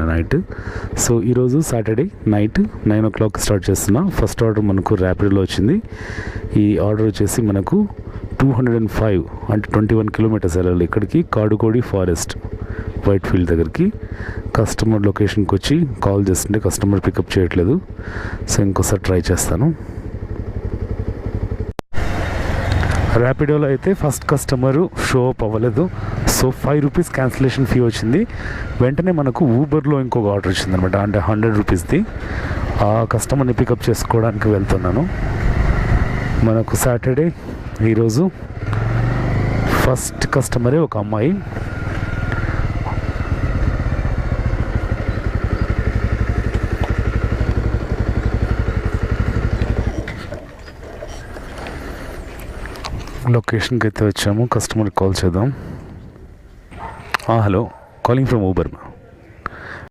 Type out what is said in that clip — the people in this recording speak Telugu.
చేసిన నైట్. సో ఈరోజు సాటర్డే నైట్ 9 o'clock స్టార్ట్ చేస్తున్నా. ఫస్ట్ ఆర్డర్ మనకు ర్యాపిడోలో వచ్చింది. ఈ ఆర్డర్ వచ్చేసి మనకు 205 అంటే 21 kilometers వెళ్ళాలి ఇక్కడికి, కాడుకోడి ఫారెస్ట్ వైట్ ఫీల్డ్ దగ్గరికి. కస్టమర్ లొకేషన్కి వచ్చి కాల్ చేస్తుంటే కస్టమర్ పికప్ చేయట్లేదు. సో ఇంకోసారి ట్రై చేస్తాను. ర్యాపిడోలో అయితే ఫస్ట్ కస్టమరు షో అప్ అవ్వలేదు. సో 5 rupees క్యాన్సిలేషన్ ఫీ వచ్చింది. వెంటనే మనకు ఊబర్లో ఇంకొక ఆర్డర్ వచ్చింది అనమాట, అంటే 100 rupeesది. ఆ కస్టమర్ని పికప్ చేసుకోవడానికి వెళ్తున్నాను. మనకు సాటర్డే ఈరోజు ఫస్ట్ కస్టమరే ఒక అమ్మాయి. లొకేషన్కి అయితే వచ్చాము, కస్టమర్కి కాల్ చేద్దాం. Hello, calling from Uber.